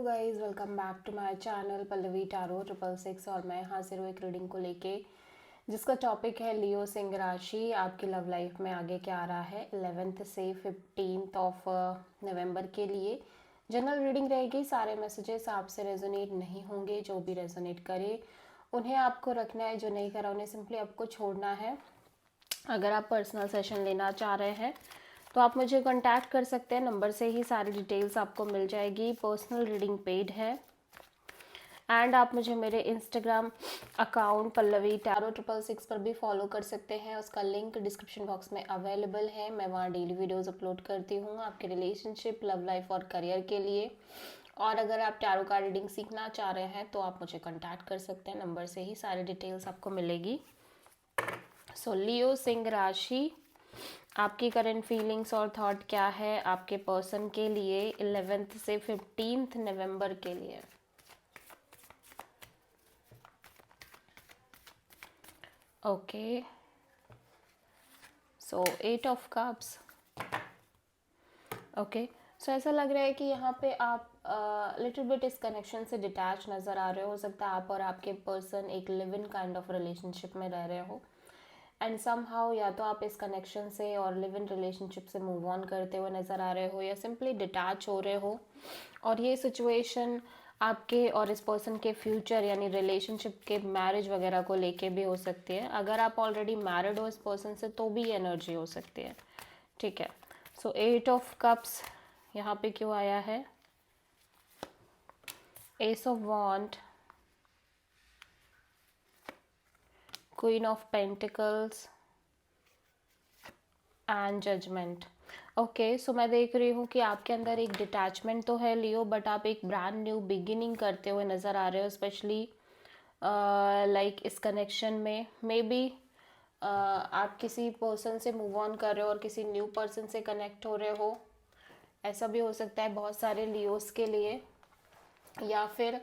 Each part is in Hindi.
Guys, welcome back to my channel Pallavi tarot 666 और मैं हाजिर हूँ एक रीडिंग को लेके जिसका टॉपिक है लियो सिंह राशि। आपकी लव लाइफ में आगे क्या आ रहा है 11th से 15th ऑफ नवंबर के लिए। जनरल रीडिंग रहेगी, सारे मैसेजेस आपसे रेजोनेट नहीं होंगे। जो भी रेजोनेट करे उन्हें आपको रखना है, जो नहीं करा उन्हें सिंपली आपको छोड़ना है। अगर आप पर्सनल सेशन लेना चाह रहे हैं तो आप मुझे कांटेक्ट कर सकते हैं, नंबर से ही सारी डिटेल्स आपको मिल जाएगी। पर्सनल रीडिंग पेड है एंड आप मुझे मेरे इंस्टाग्राम अकाउंट पल्लवी टैरो 666 पर भी फॉलो कर सकते हैं। उसका लिंक डिस्क्रिप्शन बॉक्स में अवेलेबल है। मैं वहाँ डेली वीडियोस अपलोड करती हूँ आपके रिलेशनशिप, लव लाइफ और करियर के लिए। और अगर आप टैरो का रीडिंग सीखना चाह रहे हैं तो आप मुझे कांटेक्ट कर सकते हैं, नंबर से ही सारी डिटेल्स आपको मिलेगी। सो लियो सिंह राशि, आपकी करंट फीलिंग्स और थॉट क्या है आपके पर्सन के लिए 11th से 15th नवंबर के लिए। Okay, so 8 of cups. Okay, so ऐसा लग रहा है कि यहाँ पे आप लिटिल बिट इस कनेक्शन से डिटैच नज़र आ रहे हो सकता है आप और आपके पर्सन एक live in kind of relationship में रह रहे हो एंड समहाउ या तो आप इस कनेक्शन से और लिव इन रिलेशनशिप से मूव ऑन करते हुए नज़र आ रहे हो या सिंपली डिटैच हो रहे हो। और ये सिचुएशन आपके और इस पर्सन के फ्यूचर यानी रिलेशनशिप के मैरिज वगैरह को लेके भी हो सकती है। अगर आप ऑलरेडी मैरिड हो इस पर्सन से तो भी एनर्जी हो सकती है। ठीक है, सो 8 ऑफ कप्स यहाँ पे क्यों आया है? Ace of wand, queen of pentacles and judgement. Okay, so मैं देख रही हूँ कि आपके अंदर एक डिटैचमेंट तो है लियो, बट आप एक ब्रांड न्यू बिगिनिंग करते हुए नज़र आ रहे हो, स्पेशली लाइक इस कनेक्शन में मे बी आप किसी पर्सन से मूव ऑन कर रहे हो और किसी न्यू पर्सन से कनेक्ट हो रहे हो। ऐसा भी हो सकता है बहुत सारे लियोस के लिए। या फिर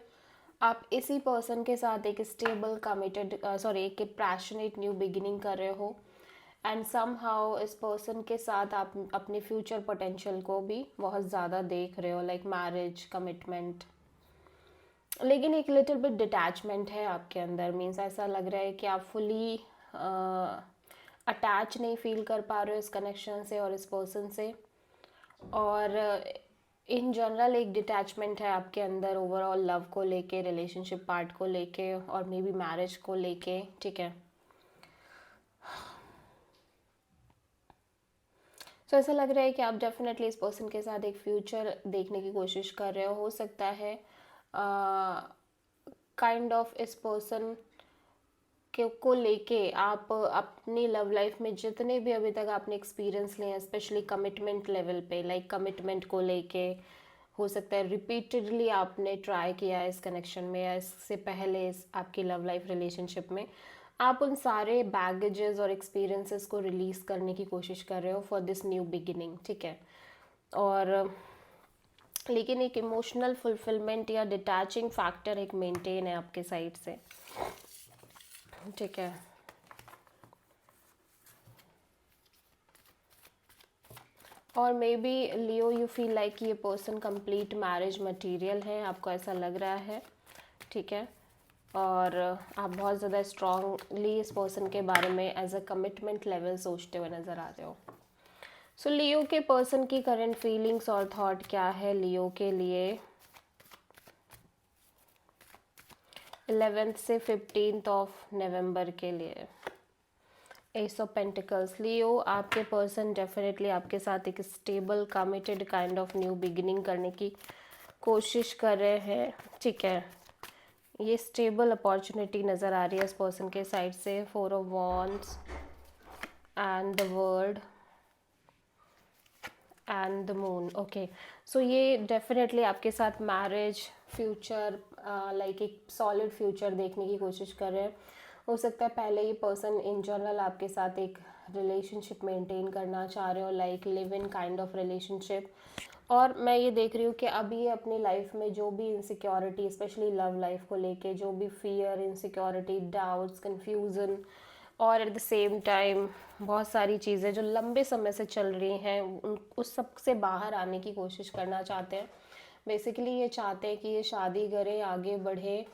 आप इसी पर्सन के साथ एक स्टेबल कमिटेड एक पैशनेट न्यू बिगिनिंग कर रहे हो एंड समहाउ इस पर्सन के साथ आप अपने फ्यूचर पोटेंशियल को भी बहुत ज़्यादा देख रहे हो, लाइक मैरिज, कमिटमेंट। लेकिन एक लिटिल बिट डिटैचमेंट है आपके अंदर, मीन्स ऐसा लग रहा है कि आप फुली अटैच नहीं फील कर पा रहे हो इस कनेक्शन से और इस पर्सन से। और इन जनरल एक डिटैचमेंट है आपके अंदर ओवरऑल लव को लेके, रिलेशनशिप पार्ट को लेके और मे बी मैरिज को लेके। ठीक है, सो ऐसा लग रहा है कि आप डेफिनेटली इस पर्सन के साथ एक फ्यूचर देखने की कोशिश कर रहे हो सकता है काइंड ऑफ इस पर्सन को लेके आप अपनी लव लाइफ में जितने भी अभी तक आपने एक्सपीरियंस लिए हैं, स्पेशली कमिटमेंट लेवल पे, लाइक कमिटमेंट को लेके हो सकता है रिपीटेडली आपने ट्राई किया है इस कनेक्शन में या इससे पहले इस आपकी लव लाइफ रिलेशनशिप में, आप उन सारे बैगेजेस और एक्सपीरियंसेस को रिलीज़ करने की कोशिश कर रहे हो फॉर दिस न्यू बिगिनिंग। ठीक है, और लेकिन एक इमोशनल फुलफिलमेंट या डिटैचिंग फैक्टर एक मेंटेन है आपके साइड से। ठीक है, और may be Leo you feel like ये पर्सन कंप्लीट मैरिज मटेरियल है, आपको ऐसा लग रहा है। ठीक है, और आप बहुत ज़्यादा स्ट्रांगली इस पर्सन के बारे में एज अ कमिटमेंट लेवल सोचते हुए नज़र आ रहे हो। सो लियो के पर्सन की करंट फीलिंग्स और थॉट क्या है लियो के लिए 11th से 15th ऑफ नवंबर के लिए। एस ऑफ पेंटिकल्स, लियो आपके पर्सन डेफिनेटली आपके साथ एक stable committed kind of new beginning करने की कोशिश कर रहे हैं। ठीक है, ये स्टेबल अपॉर्चुनिटी नज़र आ रही है इस पर्सन के साइड से। 4 of wands and the world and the moon. Okay, so ये डेफिनेटली आपके साथ मैरिज, फ्यूचर, लाइक एक सॉलिड फ्यूचर देखने की कोशिश कर रहे हैं। हो सकता है पहले ये पर्सन इन जनरल आपके साथ एक रिलेशनशिप मेंटेन करना चाह रहे हो, like live in kind of relationship. और मैं ये देख रही हूँ कि अभी ये अपनी लाइफ में जो भी इनसिक्योरिटी, स्पेशली लव लाइफ को लेके जो भी फियर, इनसिक्योरिटी, डाउट्स, कन्फ्यूज़न और एट द सेम टाइम बहुत सारी चीज़ें जो लंबे समय से चल रही हैं उस सब से बाहर आने की कोशिश करना चाहते हैं। बेसिकली ये चाहते हैं कि ये शादी करें, आगे बढ़े,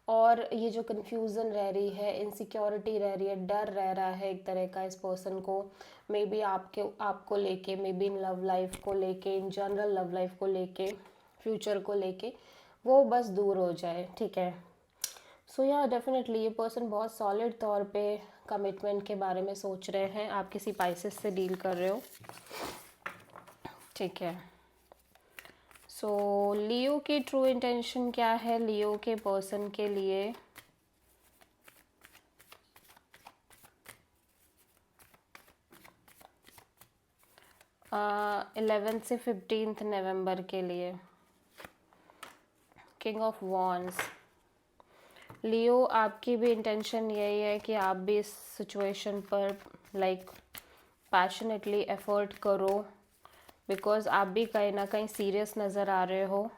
और ये जो कन्फ्यूज़न रह रही है, इनसिक्योरिटी रह रही है, डर रह रहा है एक तरह का इस पर्सन को, मे बी आपको लेके, may be in love life को लेके, इन जनरल लव लाइफ को लेके, फ्यूचर को लेके, वो बस दूर हो जाए, ठीक है। सो या डेफिनेटली ये पर्सन बहुत सॉलिड तौर पे कमिटमेंट के बारे में सोच रहे हैं। आप किसी पाइसेस से डील कर रहे हो, ठीक है। सो लियो की ट्रू इंटेंशन क्या है लियो के पर्सन के लिए? 11 से 15 नवंबर के लिए। King of wands. लियो, आपकी भी इंटेंशन यही है कि आप भी इस सिचुएशन पर लाइक पैशनेटली एफर्ट करो, बिकॉज आप भी कहीं ना कहीं सीरियस नज़र आ रहे हो।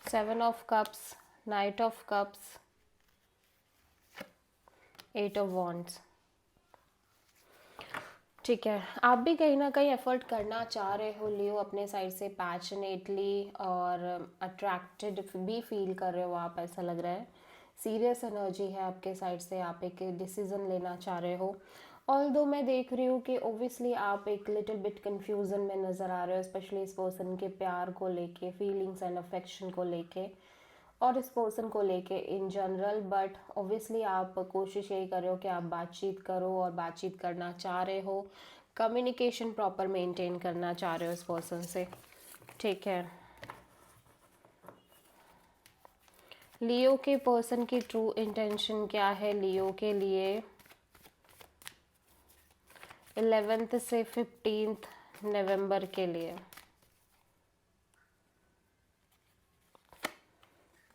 7 of cups, night of cups, 8 of wands, ठीक है। आप भी कहीं ना कहीं एफर्ट करना चाह रहे हो लियो अपने साइड से पैशनेटली, और अट्रैक्टेड भी फील कर रहे हो आप, ऐसा लग रहा है। सीरियस एनर्जी है आपके साइड से, आप एक डिसीज़न लेना चाह रहे हो। ऑल्दो मैं देख रही हूँ कि ओबियसली आप एक लिटिल बिट कन्फ्यूज़न में नज़र आ रहे हो, स्पेशली इस पर्सन के प्यार को लेके, फीलिंग्स एंड अफेक्शन को लेके, और इस पर्सन को लेके इन जनरल। बट ऑब्वियसली आप कोशिश यही कर रहे हो कि आप बातचीत करो, और बातचीत करना चाह रहे हो, कम्युनिकेशन प्रॉपर मेंटेन करना चाह रहे हो इस पर्सन से, ठीक है। लियो के पर्सन की ट्रू इंटेंशन क्या है लियो के लिए 11 से 15 नवंबर के लिए?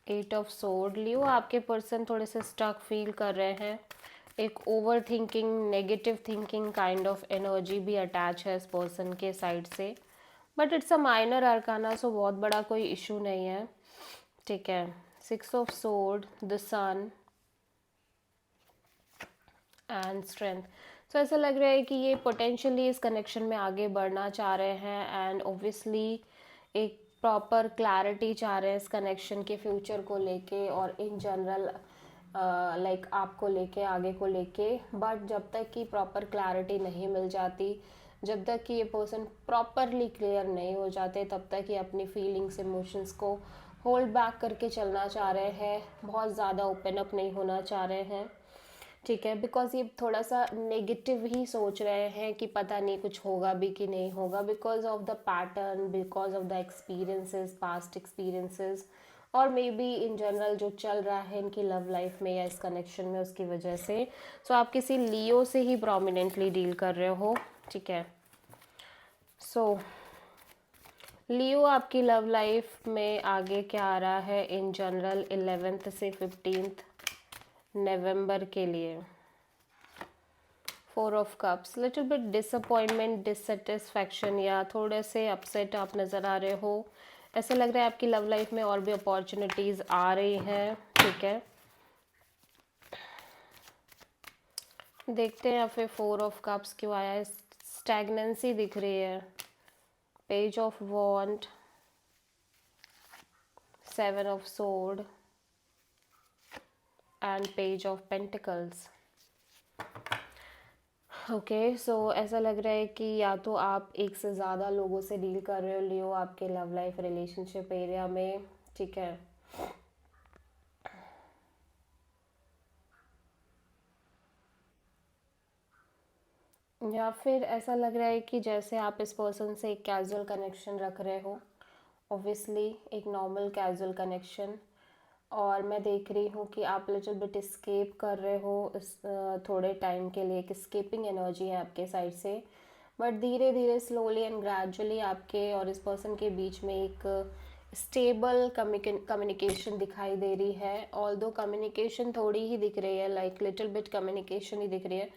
8 ऑफ सोर्ड। लियो, आपके पर्सन थोड़े से स्टक फील कर रहे हैं, एक over thinking, negative thinking kind of energy भी अटैच है इस पर्सन के साइड से, but it's a minor arcana, so बहुत बड़ा कोई इशू नहीं है, ठीक है। 6 of sword, the sun and strength. So ऐसा लग रहा है कि ये पोटेंशियली इस कनेक्शन में आगे बढ़ना चाह रहे हैं, एंड ओब्वियसली एक प्रॉपर क्लैरिटी चाह रहे हैं इस कनेक्शन के फ्यूचर को लेके, और इन जनरल लाइक आपको लेके, आगे को लेके। बट जब तक कि प्रॉपर क्लैरिटी नहीं मिल जाती, जब तक कि ये पर्सन प्रॉपरली क्लियर नहीं हो जाते, तब तक ये अपनी फीलिंग्स, इमोशंस को होल्ड बैक करके चलना चाह रहे हैं, बहुत ज़्यादा ओपन अप नहीं होना चाह रहे हैं, ठीक है। बिकॉज ये थोड़ा सा नेगेटिव ही सोच रहे हैं कि पता नहीं कुछ होगा भी कि नहीं होगा, because of the pattern, because of the experiences, past experiences, और मे बी इन जनरल जो चल रहा है इनकी लव लाइफ में या इस कनेक्शन में, उसकी वजह से। सो आप किसी लियो से ही प्रोमिनेंटली डील कर रहे हो, ठीक है। सो लियो, आपकी लव लाइफ में आगे क्या आ रहा है इन जनरल 11 से 15 नवंबर के लिए? 4 of cups. Little bit disappointment, dissatisfaction, या थोड़े से अपसेट आप नज़र आ रहे हो। ऐसा लग रहा है आपकी लव लाइफ में और भी अपॉर्चुनिटीज़ आ रही हैं, ठीक है। देखते हैं फिर 4 ऑफ कप्स क्यों आया है। स्टैग्नेंसी दिख रही है। Page of wand, 7 of sword and page of pentacles. Okay, so ऐसा लग रहा है कि या तो आप एक से ज़्यादा लोगों से डील कर रहे हो लियो आपके लव लाइफ रिलेशनशिप एरिया में, ठीक है। या फिर ऐसा लग रहा है कि जैसे आप इस पर्सन से एक कैजुअल कनेक्शन रख रहे हो, ऑब्वियसली एक नॉर्मल कैजुअल कनेक्शन, और मैं देख रही हूँ कि आप लिटिल बिट स्केप कर रहे हो इस थोड़े टाइम के लिए, एक स्केपिंग एनर्जी है आपके साइड से। बट धीरे धीरे, स्लोली एंड ग्रेजुअली आपके और इस पर्सन के बीच में एक स्टेबल कम्युनिकेशन दिखाई दे रही है। ऑल्दो कम्युनिकेशन थोड़ी ही दिख रही है, लाइक लिटिल बिट कम्युनिकेशन ही दिख रही है,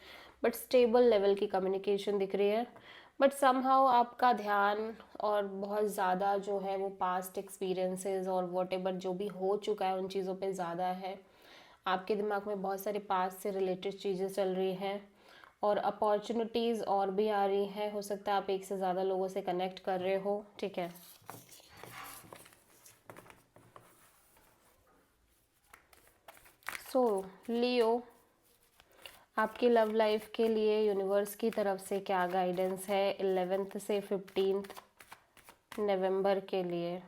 बट स्टेबल लेवल की कम्युनिकेशन दिख रही है। बट समहाउ आपका ध्यान और बहुत ज़्यादा जो है वो पास्ट एक्सपीरियंसेस और वॉट एवर जो भी हो चुका है उन चीज़ों पे ज़्यादा है। आपके दिमाग में बहुत सारे पास्ट से रिलेटेड चीज़ें चल रही हैं, और अपॉर्चुनिटीज़ और भी आ रही हैं, हो सकता है आप एक से ज़्यादा लोगों से कनेक्ट कर रहे हो, ठीक है। सो लियो, आपकी लव लाइफ के लिए यूनिवर्स की तरफ से क्या गाइडेंस है 11 से 15 नवंबर के लिए।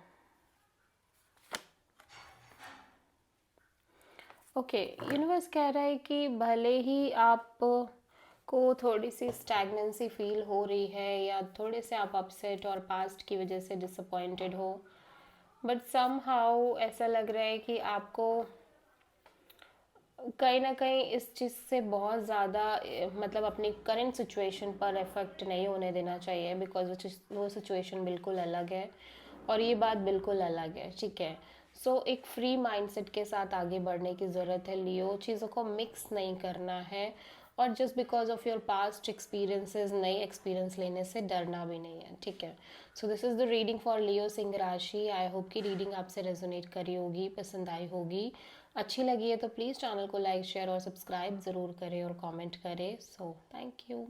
ओके, यूनिवर्स कह रहा है कि भले ही आप को थोड़ी सी स्टैग्नेंसी फील हो रही है या थोड़े से आप अपसेट और पास्ट की वजह से डिसअपॉइंटेड हो, बट समहाउ ऐसा लग रहा है कि आपको कहीं ना कहीं इस चीज़ से बहुत ज़्यादा मतलब अपनी करंट सिचुएशन पर इफ़ेक्ट नहीं होने देना चाहिए, बिकॉज वो सिचुएशन बिल्कुल अलग है और ये बात बिल्कुल अलग है, ठीक है। सो एक फ्री माइंडसेट के साथ आगे बढ़ने की ज़रूरत है लियो, चीज़ों को मिक्स नहीं करना है और just because of your past experiences नई एक्सपीरियंस लेने से डरना भी नहीं है, ठीक है। So this is the reading for Leo सिंह राशि। आई होप की रीडिंग आपसे रेजोनेट करी होगी, पसंद आई होगी। अच्छी लगी है तो प्लीज़ चैनल को लाइक शेयर और सब्सक्राइब ज़रूर करें और कमेंट करें। So thank you.